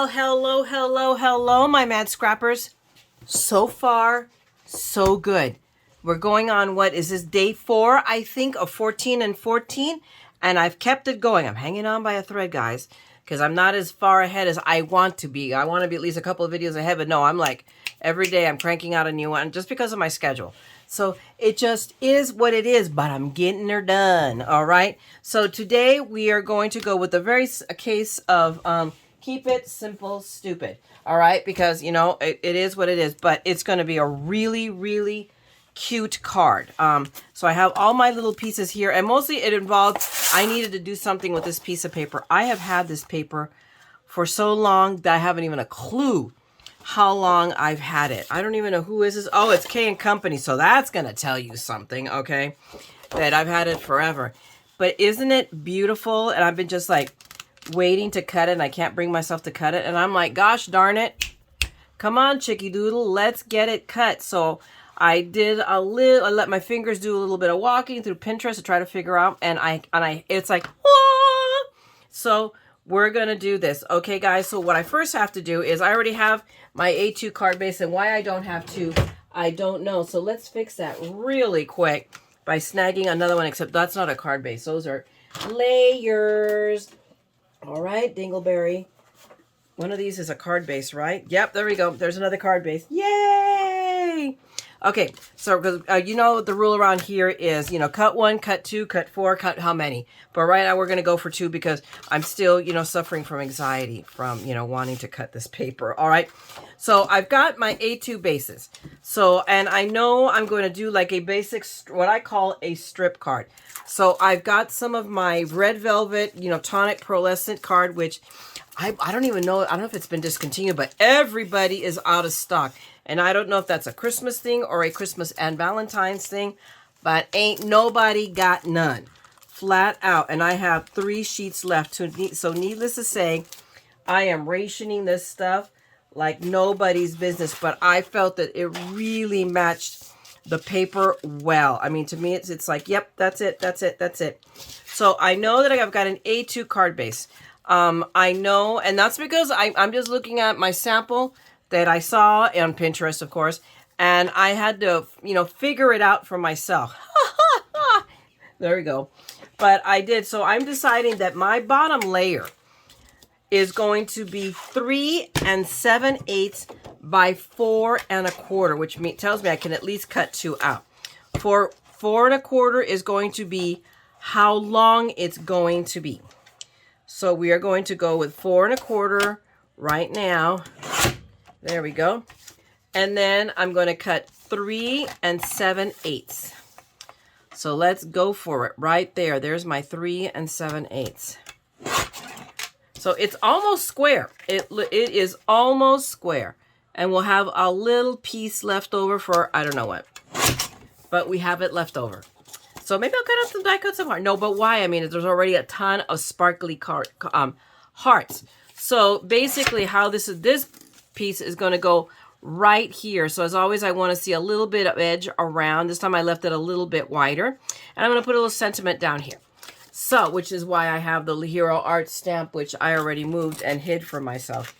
Well, hello, my mad scrappers. So far, so good. We're going on, what is this, day 4, I think, of 14 and 14, and I've kept it going. I'm hanging on by a thread, guys, because I'm not as far ahead as I want to be. I want to be at least a couple of videos ahead, but no, I'm like, every day I'm cranking out a new one just because of my schedule. So it just is what it is, but I'm getting her done, all right? So today we are going to go with a case of keep it simple, stupid, all right? Because, you know, it is what it is, but it's going to be a really, really cute card. So I have all my little pieces here, and mostly it involved, I needed to do something with this piece of paper. I have had this paper for so long that I haven't even a clue how long I've had it. I don't even know who is this. Oh, it's K & Company, so that's going to tell you something, okay? That I've had it forever. But isn't it beautiful? And I've been just like waiting to cut it, and I can't bring myself to cut it. And I'm like, gosh darn it. Come on, Chicky Doodle, let's get it cut. So I did I let my fingers do a little bit of walking through Pinterest to try to figure out, and it's like, whoa! So we're going to do this. Okay, guys, so what I first have to do is I already have my A2 card base, and why I don't have two, I don't know. So let's fix that really quick by snagging another one, except that's not a card base. Those are layers. All right, Dingleberry. One of these is a card base, right? Yep, there we go. There's another card base. Yay! Okay, so because you know the rule around here is, you know, cut 1, cut 2, cut 4, cut how many. But right now we're going to go for 2 because I'm still, you know, suffering from anxiety from, you know, wanting to cut this paper. All right, so I've got my A2 bases. So, and I know I'm going to do like a basic, what I call a strip card. So I've got some of my red velvet, you know, tonic pearlescent card, which I don't even know. I don't know if it's been discontinued, but everybody is out of stock. And I don't know if that's a Christmas thing or a Christmas and Valentine's thing, but ain't nobody got none. Flat out. And I have 3 sheets left. So needless to say, I am rationing this stuff like nobody's business. But I felt that it really matched the paper well. I mean, to me, it's like, yep, that's it. So I know that I've got an A2 card base. I know, and that's because I'm just looking at my sample that I saw on Pinterest, of course, and I had to, you know, figure it out for myself. There we go. But I did. So I'm deciding that my bottom layer is going to be 3 7/8 by 4 1/4, which tells me I can at least cut 2 out. For 4 1/4 is going to be how long it's going to be. So we are going to go with 4 1/4 right now. There we go. And then I'm going to cut 3 7/8. So let's go for it right there. There's my 3 7/8. So it's almost square. It is almost square. And we'll have a little piece left over for, I don't know what. But we have it left over. So maybe I'll cut out some die cuts of heart. No, but why? I mean, there's already a ton of sparkly hearts. So basically how this piece is going to go right here. So as always, I want to see a little bit of edge around. This time I left it a little bit wider. And I'm going to put a little sentiment down here. So, which is why I have the Hero Art stamp, which I already moved and hid for myself.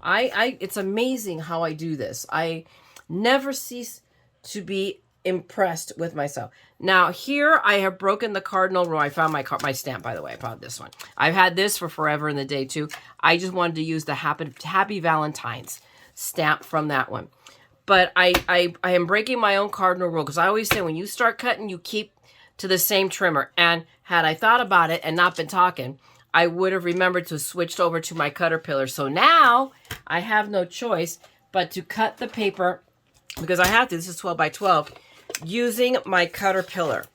It's amazing how I do this. I never cease to be impressed with myself. Now here I have broken the cardinal rule. I found my stamp, by the way. I found this one. I've had this for forever in the day too. I just wanted to use the Happy Valentine's stamp from that one. But I am breaking my own cardinal rule, because I always say when you start cutting, you keep to the same trimmer. And had I thought about it and not been talking, I would have remembered to switch over to my Caterpillar. So now I have no choice but to cut the paper, because I have to. This is 12 by 12. Using my Caterpillar.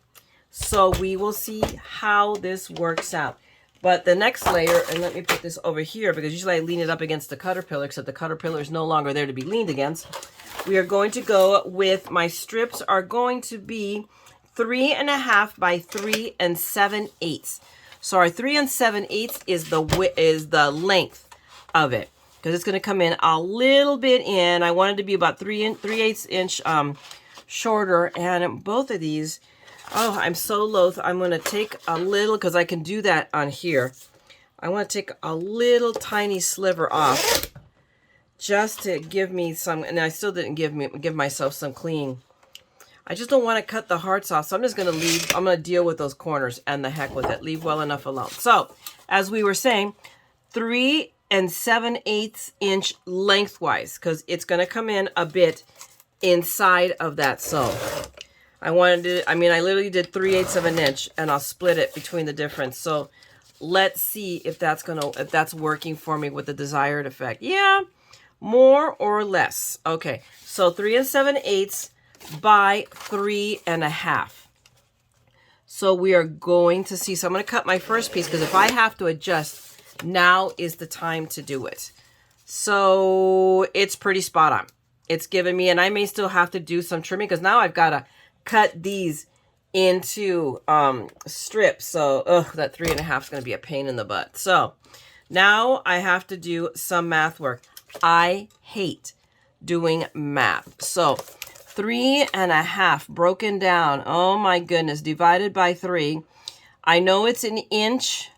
So we will see how this works out. But the next layer, and let me put this over here, because usually I lean it up against the Caterpillar, except the Caterpillar is no longer there to be leaned against. We are going to go with, my strips are going to be 3 1/2 by 3 7/8. So our 3 7/8 is the length of it, because it's going to come in a little bit in. I want it to be about 3/8 inch shorter, and both of these, oh, I'm so loath. I'm going to take a little, because I can do that on here. I want to take a little tiny sliver off just to give me some, and I still didn't give myself some clean. I just don't want to cut the hearts off, so I'm just going to leave. I'm going to deal with those corners and the heck with it. Leave well enough alone. So, as we were saying, 3 7/8 inch lengthwise, because it's going to come in a bit inside of that sew. I literally did 3/8 of an inch, and I'll split it between the difference. So, let's see if that's working for me with the desired effect. Yeah, more or less. Okay, so 3 7/8 by 3 1/2. So we are going to see. So I'm going to cut my first piece because if I have to adjust, now is the time to do it. So it's pretty spot on. It's giving me, and I may still have to do some trimming because now I've got to cut these into strips. So that 3 1/2 is going to be a pain in the butt. So now I have to do some math work. I hate doing math. So 3 1/2 broken down. Oh my goodness, divided by 3. I know it's an inch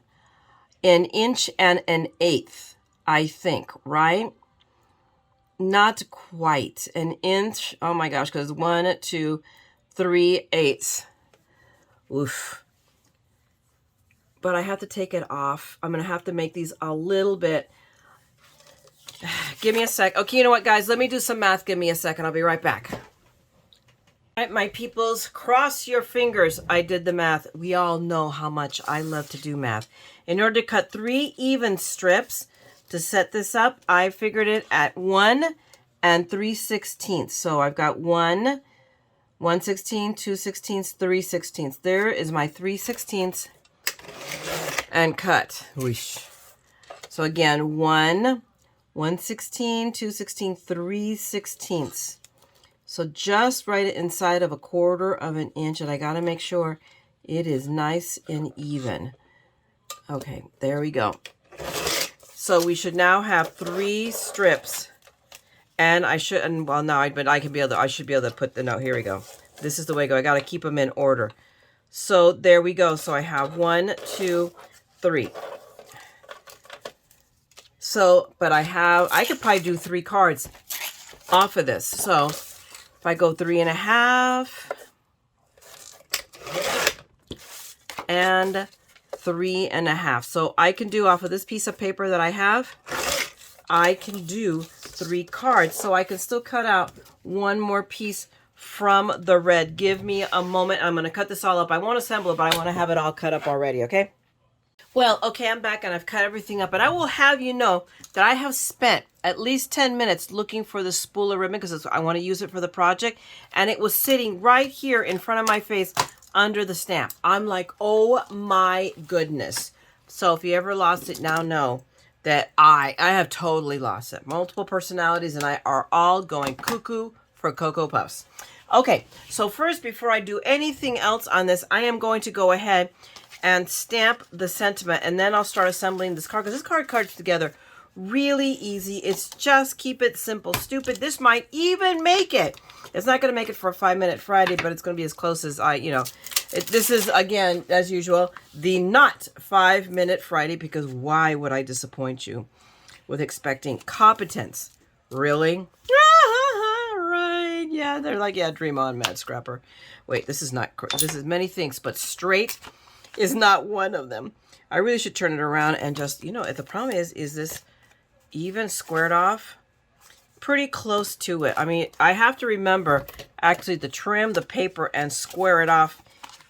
and an eighth, I think, right? Not quite an inch. Oh my gosh, because 1, 2, 3/8. Oof. But I have to take it off. I'm going to have to make these a little bit. Give me a sec. Okay, you know what, guys? Let me do some math. Give me a second. I'll be right back. All right, my peoples, cross your fingers. I did the math. We all know how much I love to do math. In order to cut 3 even strips to set this up, I figured it at 1 3/16. So I've got 1 1/16, 2/16, 3/16. There is my 3/16 and cut. Whoosh. So again, 1 1/16, 2/16, 3/16. So just right inside of 1/4 of an inch, and I got to make sure it is nice and even. Okay, there we go. So we should now have 3 strips, and I should, and well, no, but I should be able to put the note. Here we go. This is the way to go. I got to keep them in order. So there we go. So I have 1, 2, 3. So, but I could probably do 3 cards off of this. So if I go 3 1/2 and 3 1/2. So I can do off of this piece of paper that I have, I can do 3 cards. So I can still cut out one more piece from the red. Give me a moment. I'm going to cut this all up. I won't assemble it, but I want to have it all cut up already, okay? Well, okay, I'm back and I've cut everything up. And I will have you know that I have spent at least 10 minutes looking for the spool of ribbon because I want to use it for the project. And it was sitting right here in front of my face under the stamp. I'm like, oh my goodness. So if you ever lost it, now know that I have totally lost it. Multiple personalities and I are all going cuckoo for Cocoa Puffs. Okay, so first, before I do anything else on this, I am going to go ahead and stamp the sentiment, and then I'll start assembling this card, because this card cards together really easy. It's just keep it simple, stupid. This might even make it. It's not going to make it for a 5-Minute Friday, but it's going to be as close as this is, again, as usual, the not 5-Minute Friday, because why would I disappoint you with expecting competence? Really? Right. Yeah, they're like, yeah, dream on, Mad Scrapper. Wait, this is many things, but straight is not one of them. I really should turn it around and just, the problem is this even squared off? Pretty close to it. I mean, I have to remember actually to trim the paper and square it off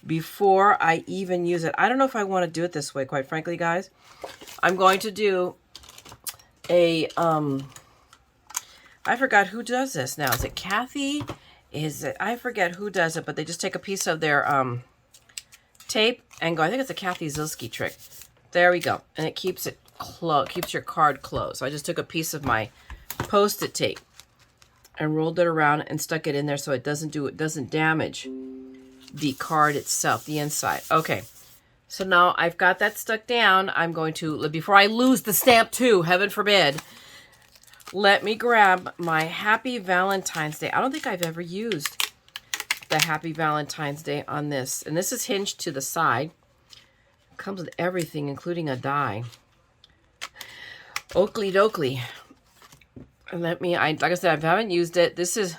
before I even use it. I don't know if I want to do it this way, quite frankly, guys. I'm going to do a, I forgot who does this now. Is it Kathy? I forget who does it, but they just take a piece of their, tape and go. I think it's a Kathy Zilski trick. There we go, and it keeps it closed. Keeps your card closed. So I just took a piece of my Post-it tape and rolled it around and stuck it in there so it doesn't damage the card itself, the inside. Okay, so now I've got that stuck down. I'm going to, before I lose the stamp too, heaven forbid, let me grab my Happy Valentine's Day. I don't think I've ever used the Happy Valentine's Day on this. And this is hinged to the side. It comes with everything, including a die. Oakley dokley. And let me, like I said, I haven't used it. This is,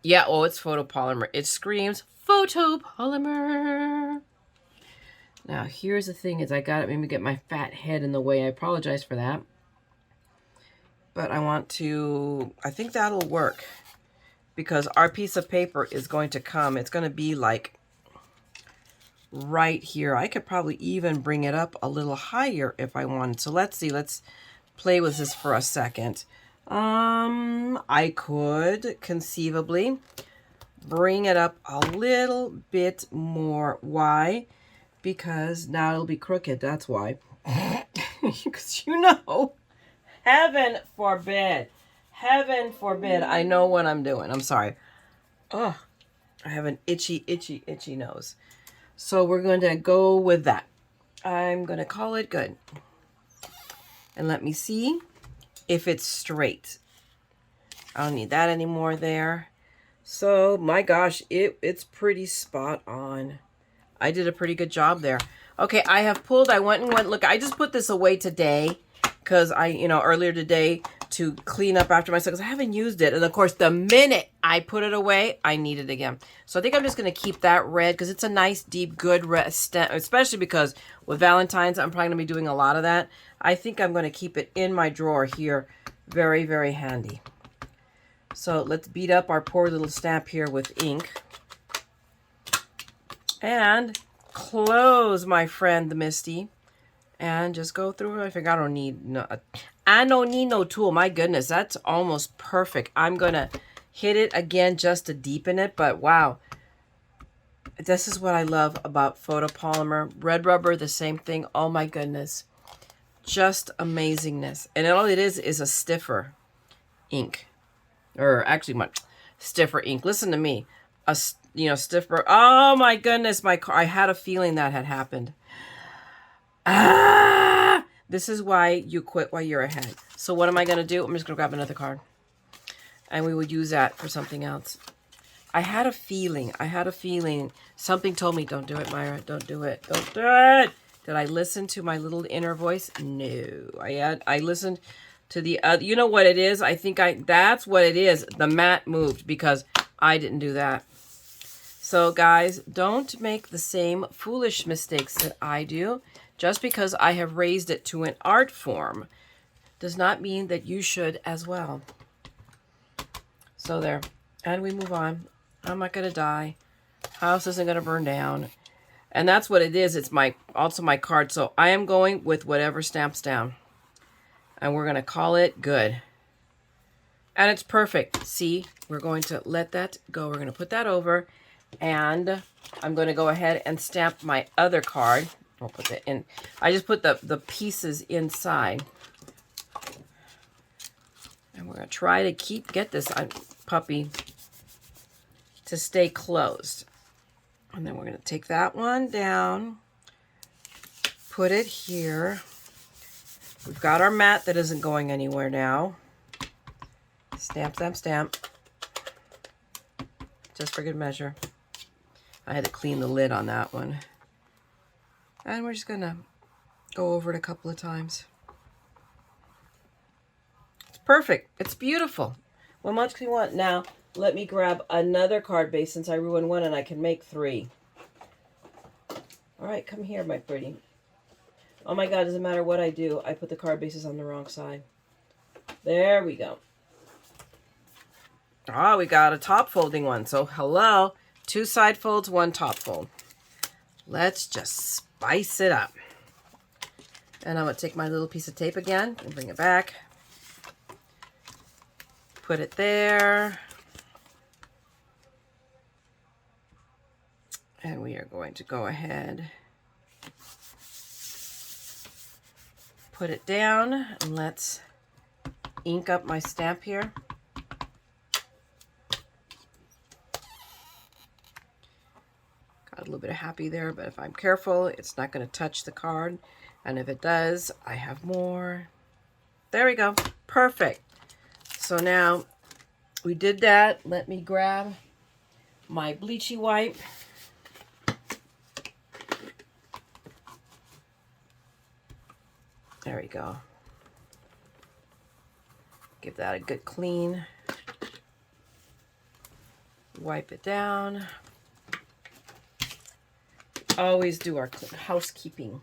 yeah, oh, it's photopolymer. It screams photopolymer. Now, here's the thing is I got it, maybe get my fat head in the way. I apologize for that. But I want to, I think that'll work because our piece of paper is going to come. It's going to be like right here. I could probably even bring it up a little higher if I wanted. So let's see. Let's play with this for a second. I could conceivably bring it up a little bit more. Why? Because now it'll be crooked. That's why. Because you know, heaven forbid. Heaven forbid. I know what I'm doing. I'm sorry. Oh, I have an itchy, itchy, itchy nose. So we're going to go with that. I'm going to call it good. And let me see if it's straight. I don't need that anymore there. So, my gosh, it's pretty spot on. I did a pretty good job there. Okay, I have pulled, I went, look, I just put this away today because earlier today to clean up after myself because I haven't used it. And of course, the minute I put it away, I need it again. So I think I'm just going to keep that red because it's a nice, deep, good red stem, especially because with Valentine's, I'm probably going to be doing a lot of that. I think I'm going to keep it in my drawer here. Very, very handy. So let's beat up our poor little stamp here with ink. And close, my friend, the Misty. And just go through it. I think I don't need no tool. My goodness, that's almost perfect. I'm going to hit it again just to deepen it. But wow, this is what I love about photopolymer. Red rubber, the same thing. Oh my goodness. Just amazingness. And all it is a stiffer ink. Or actually much stiffer ink. Listen to me. Stiffer. Oh my goodness, I had a feeling that had happened. This is why you quit while you're ahead. So what am I going to do? I'm just going to grab another card. And we would use that for something else. I had a feeling. Something told me, don't do it, Myra. Don't do it. Don't do it. Did I listen to my little inner voice? No. I listened to the other. You know what it is? I think that's what it is. The mat moved because I didn't do that. So guys, don't make the same foolish mistakes that I do. Just because I have raised it to an art form does not mean that you should as well. So there. And we move on. I'm not going to die. House isn't going to burn down. And that's what it is. It's also my card. So I am going with whatever stamps down. And we're going to call it good. And it's perfect. See, we're going to let that go. We're going to put that over. And I'm going to go ahead and stamp my other card. I'll put that in. I just put the pieces inside. And we're going to try to get this puppy to stay closed. And then we're going to take that one down. Put it here. We've got our mat that isn't going anywhere now. Stamp, stamp, stamp. Just for good measure. I had to clean the lid on that one. And we're just going to go over it a couple of times. It's perfect. It's beautiful. What much do you want? Now, let me grab another card base since I ruined one and I can make 3. All right, come here, my pretty. Oh my God, doesn't matter what I do. I put the card bases on the wrong side. There we go. Ah, we got a top folding one. So, hello. 2 side folds, 1 top fold. Let's just spice it up. And I'm going to take my little piece of tape again and bring it back. Put it there. And we are going to go ahead, put it down, and let's ink up my stamp here. Got a little bit of happy there, but if I'm careful, it's not going to touch the card. And if it does, I have more. There we go. Perfect. So now we did that. Let me grab my bleachy wipe. There we go. Give that a good clean. Wipe it down. Always do our housekeeping.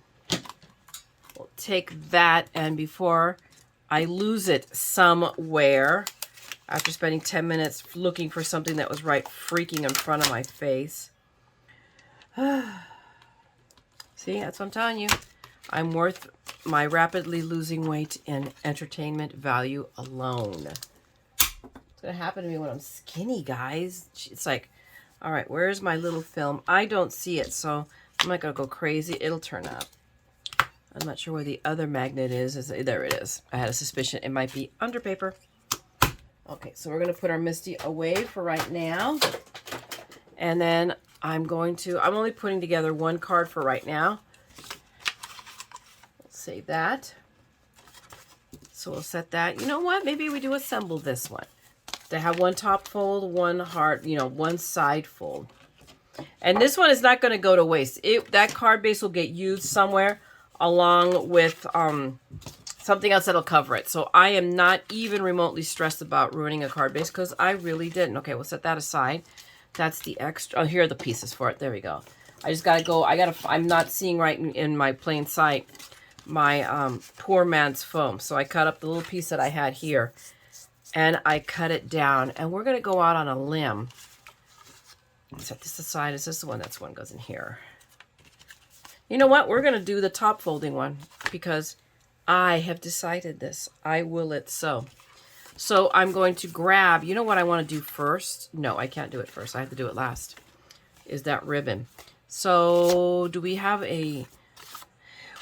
We'll take that, and before I lose it somewhere, after spending 10 minutes looking for something that was right freaking in front of my face. See, that's what I'm telling you. I'm worth my rapidly losing weight in entertainment value alone. It's going to happen to me when I'm skinny, guys. It's like, all right, where's my little film? I don't see it, so I'm not going to go crazy. It'll turn up. I'm not sure where the other magnet is. There it is. I had a suspicion it might be under paper. Okay, so we're going to put our Misty away for right now. And then I'm only putting together one card for right now. We'll save that. So we'll set that. You know what? Maybe we do assemble this one. To have one top fold, one heart, one side fold. And this one is not going to go to waste. That card base will get used somewhere along with something else that'll cover it. So I am not even remotely stressed about ruining a card base because I really didn't. Okay, we'll set that aside. That's the extra. Oh, here are the pieces for it. There we go. I just got to go. I'm not seeing right in my plain sight my poor man's foam. So I cut up the little piece that I had here and I cut it down. And we're going to go out on a limb. Set this aside. Is this the one? That's one goes in here. You know what? We're going to do the top folding one because I have decided this. I will it so. So I'm going to grab, you know what I want to do first? No, I can't do it first. I have to do it last. Is that ribbon. So do we have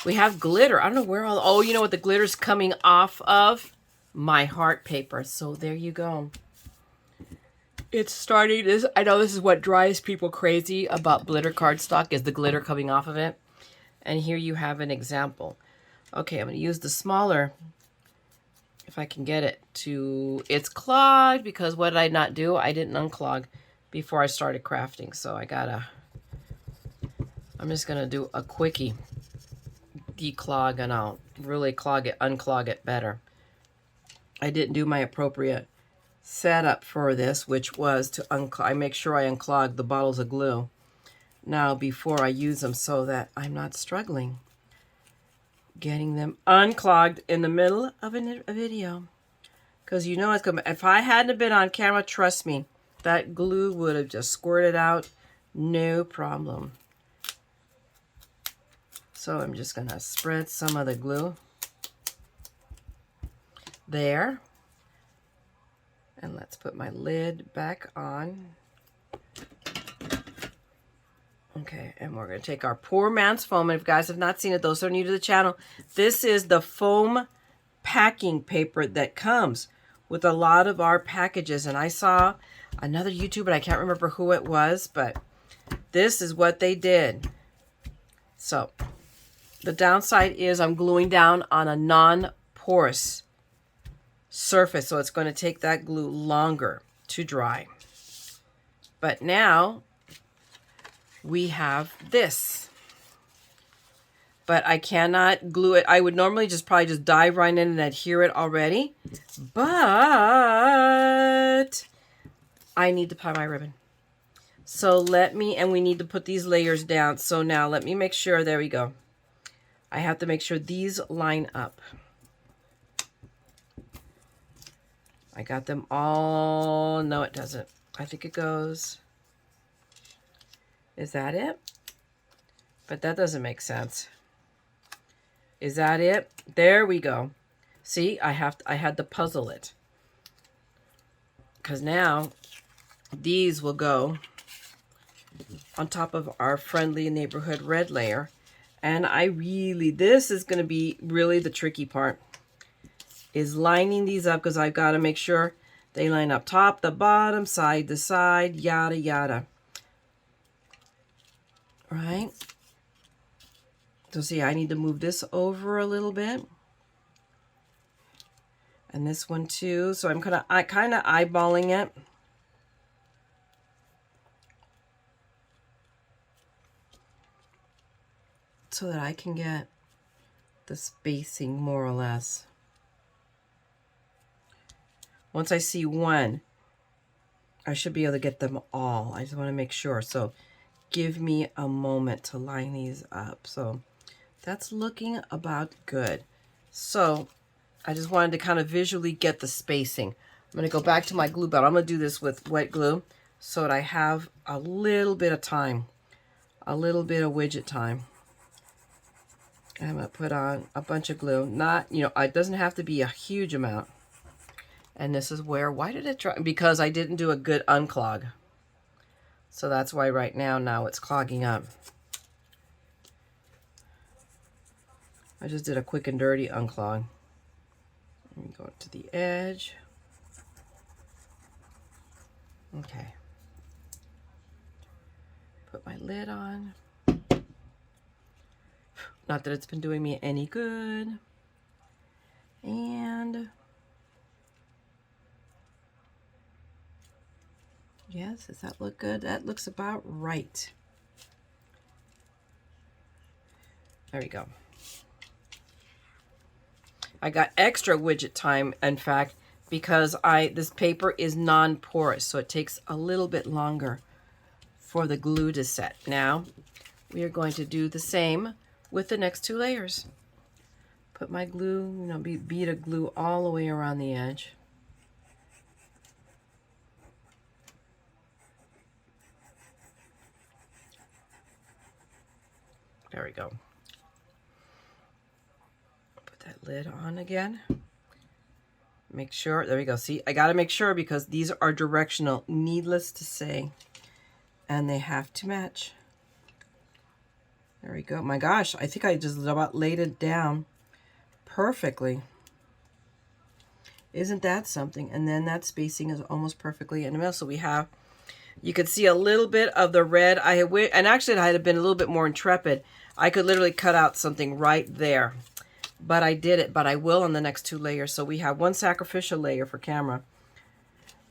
we have glitter. I don't know where oh, you know what the glitter's coming off of? My heart paper. So there you go. It's starting this. I know this is what drives people crazy about glitter cardstock is the glitter coming off of it. And here you have an example. Okay, I'm going to use the smaller, if I can get it to, it's clogged because what did I not do? I didn't unclog before I started crafting. So I'm just going to do a quickie declog and I'll really unclog it better. I didn't do my appropriate setup for this, which was to I make sure I unclog the bottles of glue now before I use them so that I'm not struggling getting them unclogged in the middle of a video. Because you know it's coming. If I hadn't been on camera, trust me, that glue would have just squirted out, no problem. So I'm just going to spread some of the glue there. And let's put my lid back on. Okay, and we're going to take our poor man's foam. And if you guys have not seen it, those who are new to the channel, this is the foam packing paper that comes with a lot of our packages. And I saw another YouTuber, I can't remember who it was, but this is what they did. So the downside is I'm gluing down on a non-porous surface, so it's going to take that glue longer to dry. But now we have this, but I cannot glue it. I would normally probably just dive right in and adhere it already, but I need to tie my ribbon. So and we need to put these layers down. So now let me make sure, there we go. I have to make sure these line up. I got them all. No, it doesn't. I think it goes. Is that it? But that doesn't make sense. Is that it? There we go. See, I had to puzzle it. Because now these will go on top of our friendly neighborhood red layer. And this is going to be really the tricky part, is lining these up, because I've got to make sure they line up top, the bottom, side to side, yada, yada. Right? So see, I need to move this over a little bit. And this one too. So I'm kind of eyeballing it. So that I can get the spacing more or less. Once I see one, I should be able to get them all. I just want to make sure. So give me a moment to line these up. So that's looking about good. So I just wanted to kind of visually get the spacing. I'm going to go back to my glue bottle. I'm going to do this with wet glue so that I have a little bit of time, a little bit of widget time. I'm going to put on a bunch of glue. Not, it doesn't have to be a huge amount. And this is where, why did it try? Because I didn't do a good unclog. So that's why right now it's clogging up. I just did a quick and dirty unclog. Let me go to the edge. Okay. Put my lid on. Not that it's been doing me any good. And yes, does that look good? That looks about right. There we go. I got extra widget time, in fact, because this paper is non-porous, so it takes a little bit longer for the glue to set. Now, we are going to do the same with the next two layers. Put my glue, bead of glue all the way around the edge. There we go. Put that lid on again. Make sure, there we go. See, I got to make sure because these are directional, needless to say, and they have to match. There we go. My gosh, I think I just about laid it down perfectly. Isn't that something? And then that spacing is almost perfectly in the middle. So we have, you could see a little bit of the red. And actually I had been a little bit more intrepid. I could literally cut out something right there. But I did it, but I will on the next two layers. So we have one sacrificial layer for camera.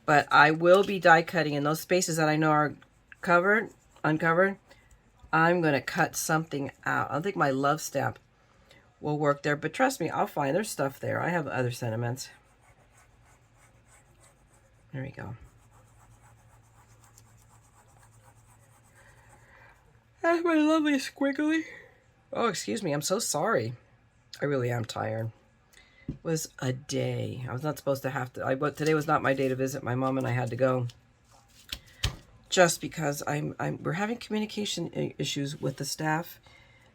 But I will be die cutting in those spaces that I know are uncovered. I'm going to cut something out. I don't think my love stamp will work there, but trust me, I'll find there's stuff there. I have other sentiments. There we go. That's my lovely squiggly. Oh, excuse me. I'm so sorry. I really am tired. It was a day. I was not supposed to have to. Today was not my day to visit my mom, and I had to go. Just because we're having communication issues with the staff,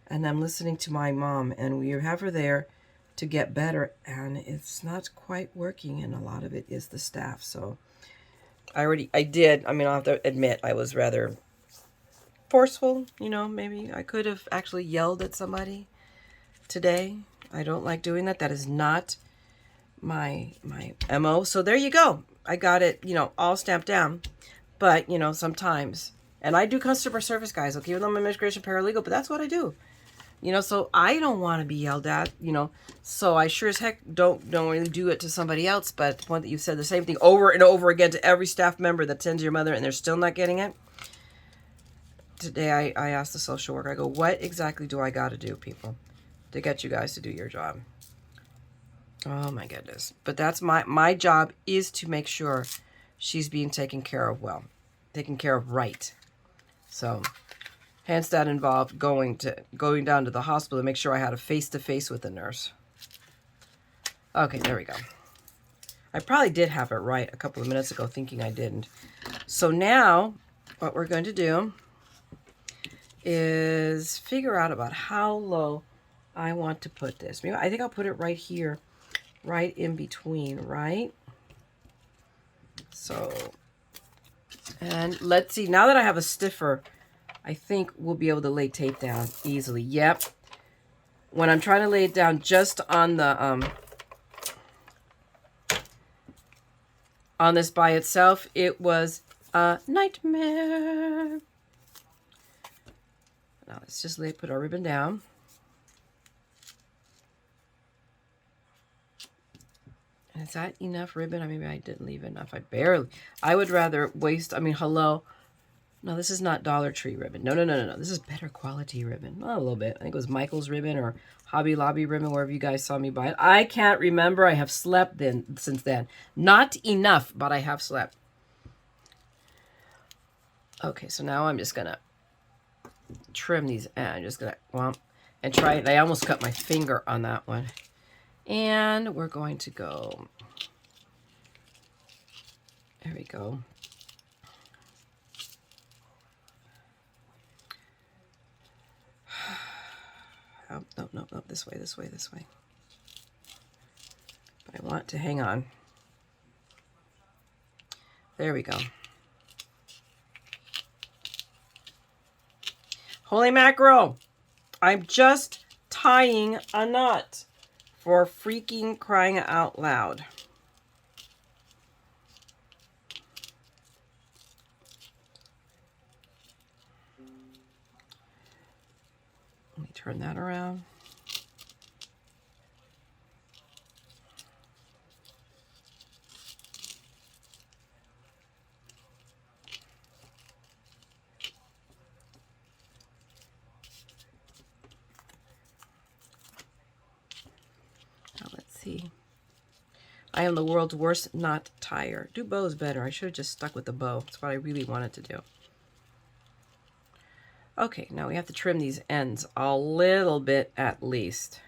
and I'm listening to my mom, and we have her there to get better, and it's not quite working, and a lot of it is the staff. So I did. I mean, I'll have to admit I was rather forceful. Maybe I could have actually yelled at somebody today. I don't like doing that. That is not my MO. So there you go. I got it, all stamped down. But, sometimes, and I do customer service, guys, okay, even though I'm an immigration paralegal, but that's what I do. So I don't want to be yelled at, so I sure as heck don't really do it to somebody else. But at the point that you said the same thing over and over again to every staff member that tends your mother and they're still not getting it. Today I asked the social worker, I go, what exactly do I got to do, people, to get you guys to do your job? Oh my goodness. But that's my job is to make sure she's being taken care of well, taken care of right. So hence that involved going down to the hospital to make sure I had a face-to-face with the nurse. Okay, there we go. I probably did have it right a couple of minutes ago, thinking I didn't. So now what we're going to do is figure out about how low I want to put this. Maybe I think I'll put it right here, right in between, right? So, and let's see, now that I have a stiffer, I think we'll be able to lay tape down easily. Yep. When I'm trying to lay it down just on the, on this by itself, it was a nightmare. Now let's just put our ribbon down. And is that enough ribbon? Maybe I didn't leave enough. I would rather waste, hello. No, this is not Dollar Tree ribbon. No, no, no, no, no. This is better quality ribbon. Oh, a little bit. I think it was Michael's ribbon or Hobby Lobby ribbon, wherever you guys saw me buy it. I can't remember. I have slept since then. Not enough, but I have slept. Okay, so now I'm just going to trim these. And I'm just going to, well, and try it. I almost cut my finger on that one. And we're going to go. There we go. Oh, no, no, no, this way, this way, this way. But I want to hang on. There we go. Holy mackerel! I'm just tying a knot for freaking crying out loud. Let me turn that around. Now let's see. I am the world's worst knot tire. Do bows better. I should have just stuck with the bow. That's what I really wanted to do. Okay, now we have to trim these ends a little bit at least.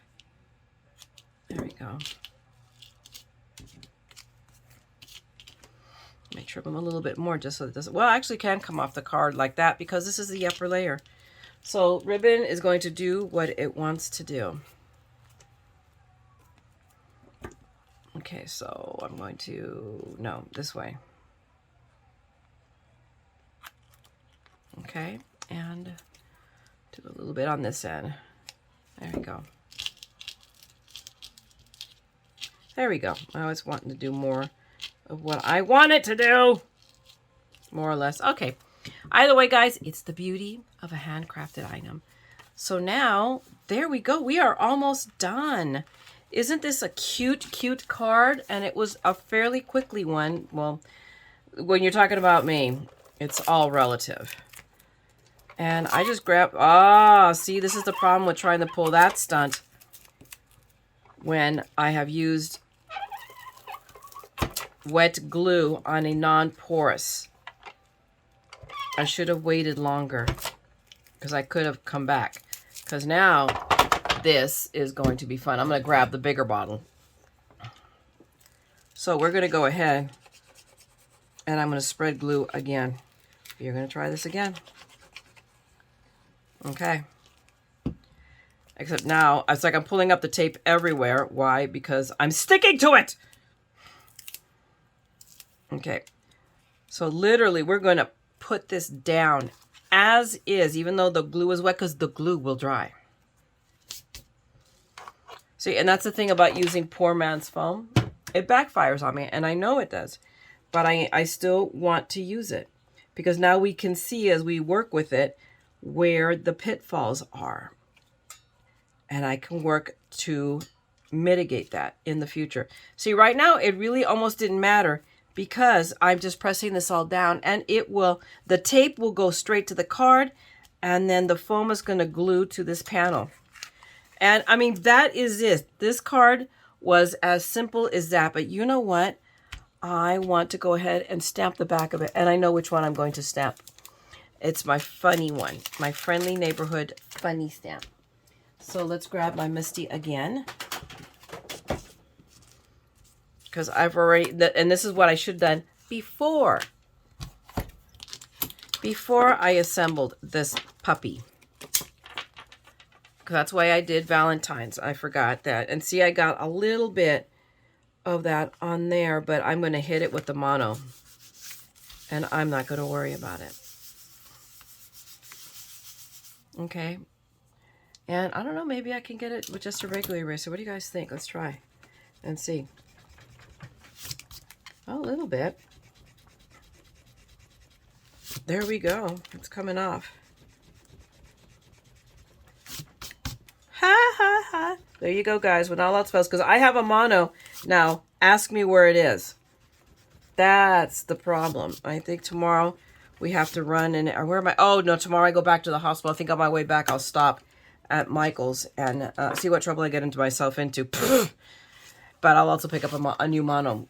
There we go. Let me trim them a little bit more just so it doesn't, well, actually can come off the card like that because this is the upper layer. So ribbon is going to do what it wants to do. Okay, so I'm going to, no, this way. Okay, and do a little bit on this end. There we go. There we go. I was wanting to do more of what I want it to do. More or less. Okay. Either way, guys, it's the beauty of a handcrafted item. So now, there we go. We are almost done. Isn't this a cute, cute card? And it was a fairly quickly one. Well, when you're talking about me, it's all relative. And I just grabbed, see, this is the problem with trying to pull that stunt when I have used wet glue on a non-porous. I should have waited longer because I could have come back. Because now this is going to be fun. I'm going to grab the bigger bottle. So we're going to go ahead and I'm going to spread glue again. You're going to try this again. Okay. Except now, it's like I'm pulling up the tape everywhere. Why? Because I'm sticking to it. Okay. So literally, we're going to put this down as is, even though the glue is wet, because the glue will dry. See, and that's the thing about using poor man's foam. It backfires on me, and I know it does. But I still want to use it. Because now we can see as we work with it where the pitfalls are. And I can work to mitigate that in the future. See, right now, it really almost didn't matter because I'm just pressing this all down and it will, the tape will go straight to the card and then the foam is going to glue to this panel. And I mean, that is it. This card was as simple as that. But you know what? I want to go ahead and stamp the back of it. And I know which one I'm going to stamp. It's my funny one. My friendly neighborhood funny stamp. So let's grab my Misty again. Because I've already, and this is what I should have done before I assembled this puppy. Because that's why I did Valentine's. I forgot that. And see, I got a little bit of that on there, but I'm going to hit it with the mono. And I'm not going to worry about it. Okay. And I don't know, maybe I can get it with just a regular eraser. What do you guys think? Let's try and see. Oh, a little bit. There we go. It's coming off. Ha, ha, ha. There you go, guys. When all else fails, because I have a mono. Now, ask me where it is. That's the problem. I think tomorrow we have to run. And where am I? Oh, no, tomorrow I go back to the hospital. I think on my way back, I'll stop at Michael's and see what trouble I get into myself into. But I'll also pick up a new mono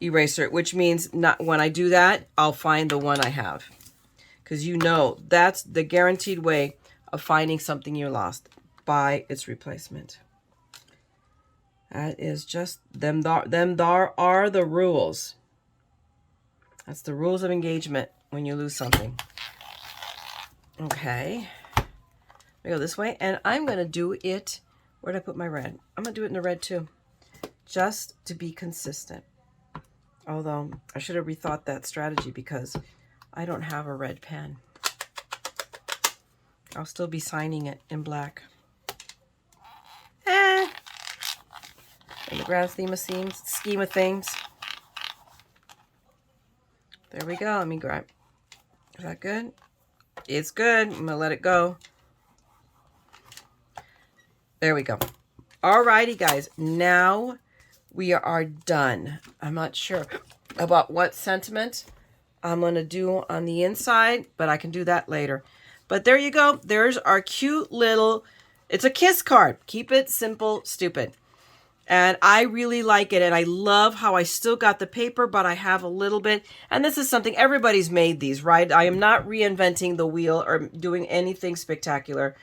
eraser, which means not when I do that, I'll find the one I have. Because you know, that's the guaranteed way of finding something you lost. Buy its replacement. That is just, them are the rules. That's the rules of engagement when you lose something. Okay. We go this way, and I'm going to do it. Where did I put my red? I'm going to do it in the red too, just to be consistent. Although, I should have rethought that strategy because I don't have a red pen. I'll still be signing it in black. In the grand scheme of things. There we go. Let me grab. Is that good? It's good. I'm going to let it go. There we go. Alrighty, guys. Now we are done. I'm not sure about what sentiment I'm going to do on the inside, but I can do that later. But there you go. There's our cute little, it's a kiss card. Keep it simple, stupid. And I really like it. And I love how I still got the paper, but I have a little bit. And this is something, everybody's made these, right? I am not reinventing the wheel or doing anything spectacular.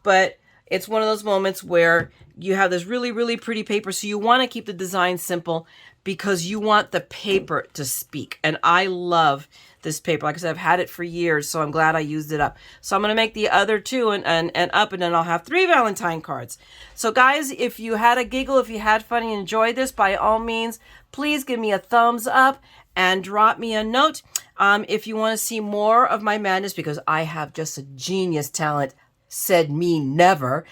But it's one of those moments where you have this really, really pretty paper. So you want to keep the design simple because you want the paper to speak. And I love this paper. Like I said, I've had it for years, so I'm glad I used it up. So I'm going to make the other two and up, and then I'll have 3 Valentine cards. So guys, if you had a giggle, if you had fun and enjoyed this, by all means, please give me a thumbs up and drop me a note. If you want to see more of my madness, because I have just a genius talent, said me never.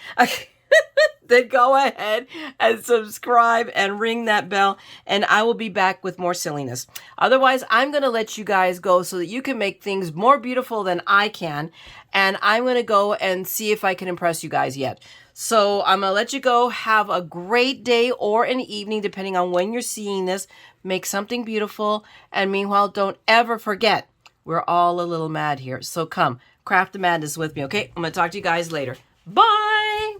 Then go ahead and subscribe and ring that bell, and I will be back with more silliness. Otherwise, I'm going to let you guys go so that you can make things more beautiful than I can, and I'm going to go and see if I can impress you guys yet. So I'm going to let you go. Have a great day or an evening, depending on when you're seeing this. Make something beautiful, and meanwhile, don't ever forget, we're all a little mad here. So come, craft the madness with me, okay? I'm going to talk to you guys later. Bye!